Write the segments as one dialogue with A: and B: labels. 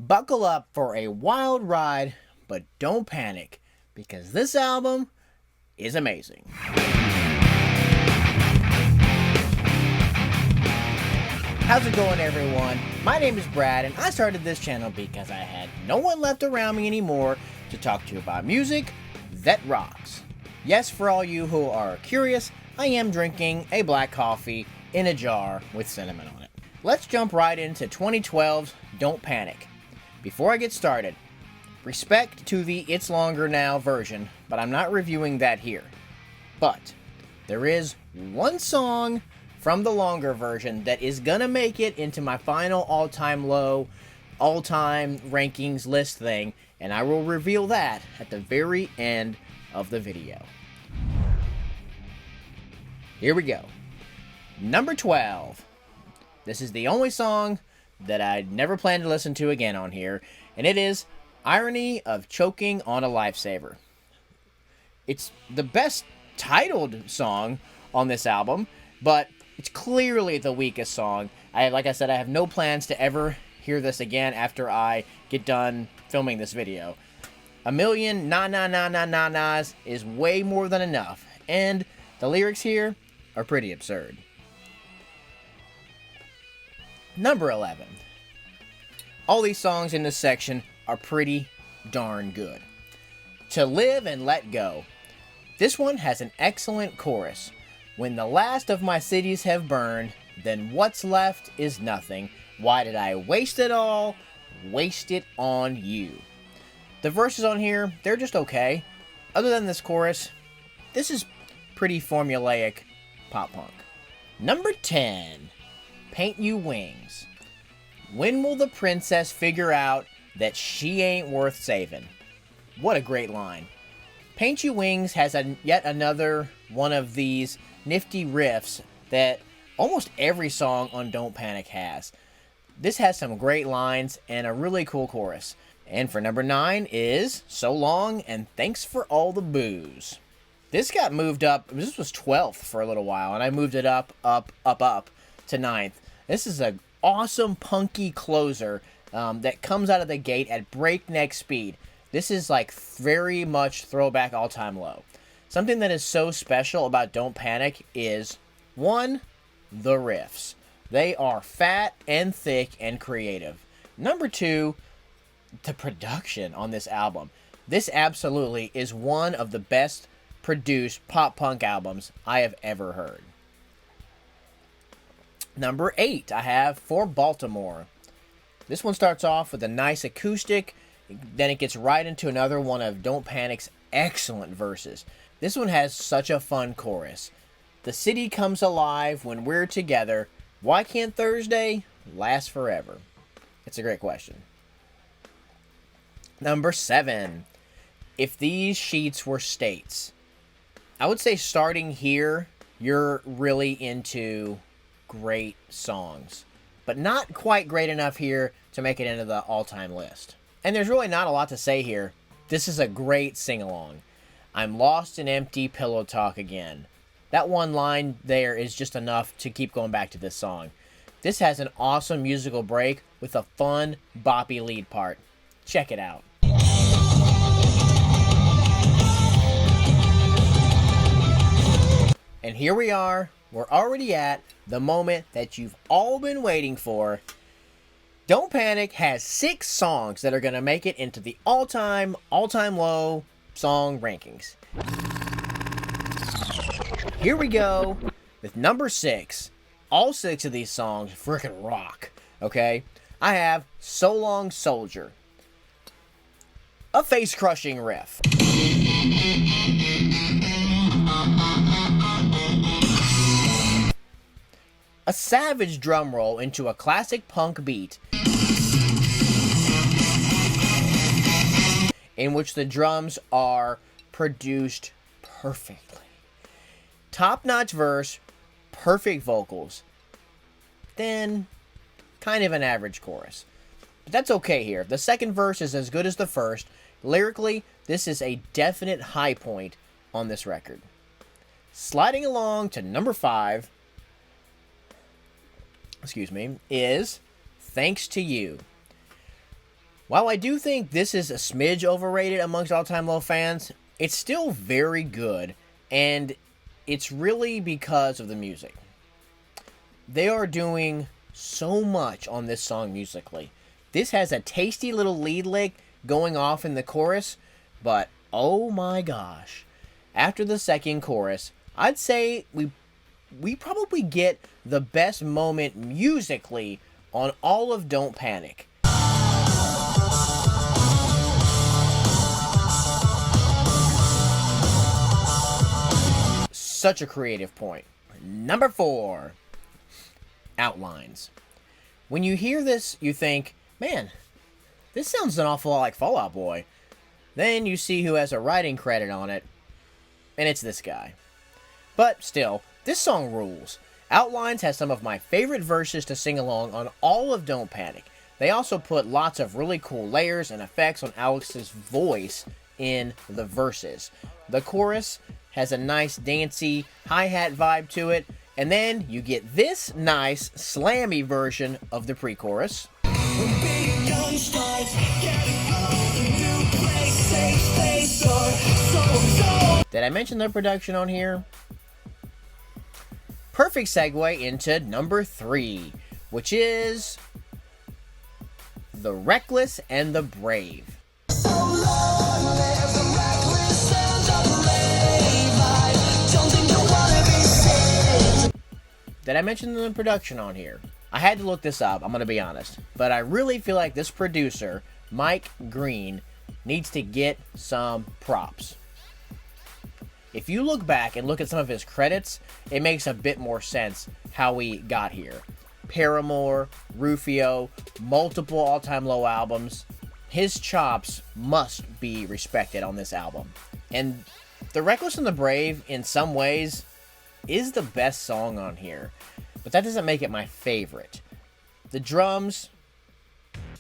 A: Buckle up for a wild ride, but don't panic, because this album is amazing. How's it going, everyone? My name is Brad, and I started this channel because I had no one left around me anymore to talk to you about music that rocks. Yes, for all you who are curious, I am drinking a black coffee in a jar with cinnamon on it. Let's jump right into 2012's Don't Panic. Before I get started, respect to the It's Longer Now version, but I'm not reviewing that here. But there is one song from the longer version that is gonna make it into my final all-time low, all-time rankings list thing, and I will reveal that at the very end of the video. Here we go. Number 12. This is the only song that I never plan to listen to again on here, and it is Irony of Choking on a Lifesaver. It's the best titled song on this album, but it's clearly the weakest song. Like I said, I have no plans to ever hear this again after I get done filming this video. A million na-na-na-na-na-nas is way more than enough, and the lyrics here are pretty absurd. Number 11. All these songs in this section are pretty darn good. To Live and Let Go. This one has an excellent chorus. When the last of my cities have burned, then what's left is nothing. Why did I waste it all? Waste it on you. The verses on here, they're just okay. Other than this chorus, this is pretty formulaic pop punk. Number 10. Paint You Wings. When will the princess figure out that she ain't worth saving? What a great line. Paint You Wings has yet another one of these nifty riffs that almost every song on Don't Panic has. This has some great lines and a really cool chorus. And for number 9 is So Long and Thanks for All the Booze. This got moved up. This was 12th for a little while, and I moved it up to 9th. This is an awesome punky closer that comes out of the gate at breakneck speed. This is like very much throwback all-time low. Something that is so special about Don't Panic is, 1, the riffs. They are fat and thick and creative. Number 2, the production on this album. This absolutely is one of the best produced pop-punk albums I have ever heard. Number 8, I have For Baltimore. This one starts off with a nice acoustic, then it gets right into another one of Don't Panic's excellent verses. This one has such a fun chorus. The city comes alive when we're together. Why can't Thursday last forever? It's a great question. Number 7, If These Sheets Were States. I would say starting here, you're really into great songs, but not quite great enough here to make it into the all-time list. And there's really not a lot to say here. This is a great sing-along. I'm lost in empty pillow talk again. That one line there is just enough to keep going back to this song. This has an awesome musical break with a fun, boppy lead part. Check it out. And here we are. We're already at the moment that you've all been waiting for. Don't Panic has 6 songs that are going to make it into the all-time low song rankings. Here we go with number 6. All 6 of these songs freaking rock, okay? I have So Long Soldier. A face-crushing riff. A savage drum roll into a classic punk beat in which the drums are produced perfectly. Top-notch verse, perfect vocals, then kind of an average chorus. But that's okay here. The second verse is as good as the first. Lyrically, this is a definite high point on this record. Sliding along to number 5, is Thanks to You. While I do think this is a smidge overrated amongst All Time Low fans, it's still very good, and it's really because of the music. They are doing so much on this song musically. This has a tasty little lead lick going off in the chorus, but oh my gosh. After the second chorus, I'd say we probably get the best moment musically on all of Don't Panic. Such a creative point. Number 4, Outlines. When you hear this, you think, man, this sounds an awful lot like Fall Out Boy. Then you see who has a writing credit on it, and it's this guy. But still, this song rules. Outlines has some of my favorite verses to sing along on all of Don't Panic. They also put lots of really cool layers and effects on Alex's voice in the verses. The chorus has a nice dancey hi-hat vibe to it, and then you get this nice slammy version of the pre-chorus. Did I mention the production on here? Perfect segue into number 3, which is The Reckless and the Brave. Did I mention the production on here? I had to look this up, I'm going to be honest. But I really feel like this producer, Mike Green, needs to get some props. If you look back and look at some of his credits, it makes a bit more sense how we got here. Paramore, Rufio, multiple All Time Low albums. His chops must be respected on this album. And The Reckless and the Brave, in some ways, is the best song on here, but that doesn't make it my favorite. The drums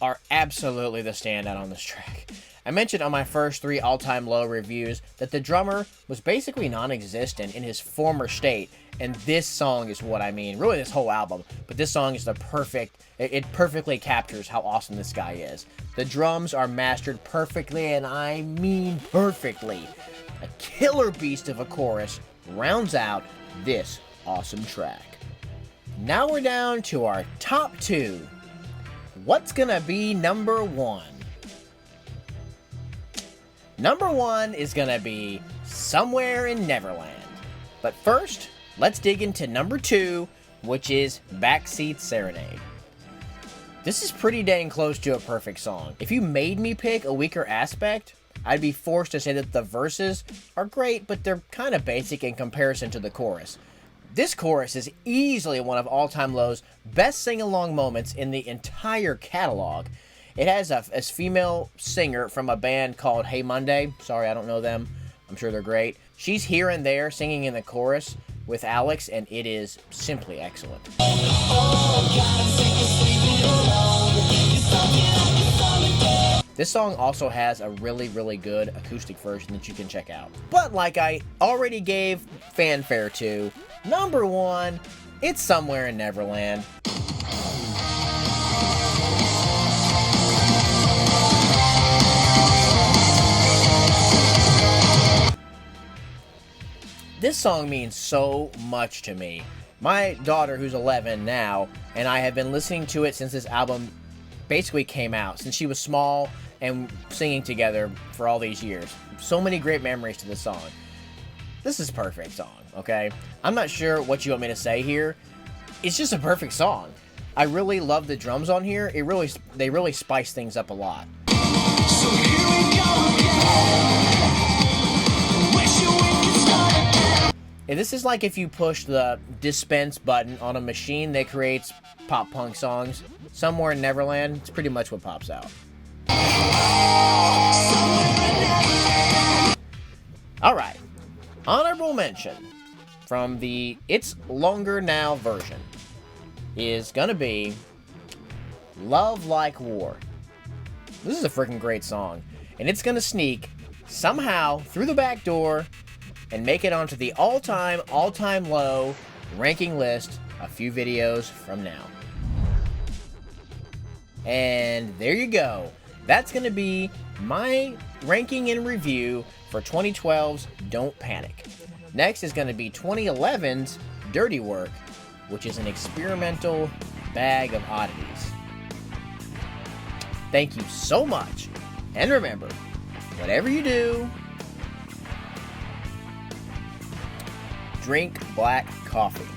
A: are absolutely the standout on this track. I mentioned on my first 3 All Time Low reviews that the drummer was basically non-existent in his former state, and this song is what I mean. Really, this whole album, but this song is it perfectly captures how awesome this guy is. The drums are mastered perfectly, and I mean perfectly. A killer beast of a chorus rounds out this awesome track. Now we're down to our top 2. What's gonna be number 1? Number 1 is gonna be Somewhere in Neverland. But first, let's dig into number 2, which is Backseat Serenade. This is pretty dang close to a perfect song. If you made me pick a weaker aspect, I'd be forced to say that the verses are great, but they're kind of basic in comparison to the chorus. This chorus is easily one of All Time Low's best sing-along moments in the entire catalog. It has a female singer from a band called Hey Monday. Sorry, I don't know them. I'm sure they're great. She's here and there singing in the chorus with Alex, and it is simply excellent. This song also has a really, really good acoustic version that you can check out. But like I already gave fanfare to, number 1, it's Somewhere in Neverland. This song means so much to me. My daughter, who's 11 now, and I have been listening to it since this album basically came out, since she was small and singing together for all these years. So many great memories to this song. This is a perfect song, okay? I'm not sure what you want me to say here. It's just a perfect song. I really love the drums on here. They really spice things up a lot. So here we go again. And this is like if you push the dispense button on a machine that creates pop punk songs. Somewhere in Neverland, it's pretty much what pops out. Alright, honorable mention from the It's Longer Now version is gonna be Love Like War. This is a freaking great song, and it's gonna sneak somehow through the back door and make it onto the all-time low ranking list a few videos from now. And there you go. That's going to be my ranking and review for 2012's Don't Panic. Next is going to be 2011's Dirty Work, which is an experimental bag of oddities. Thank you so much, and remember, whatever you do, drink black coffee.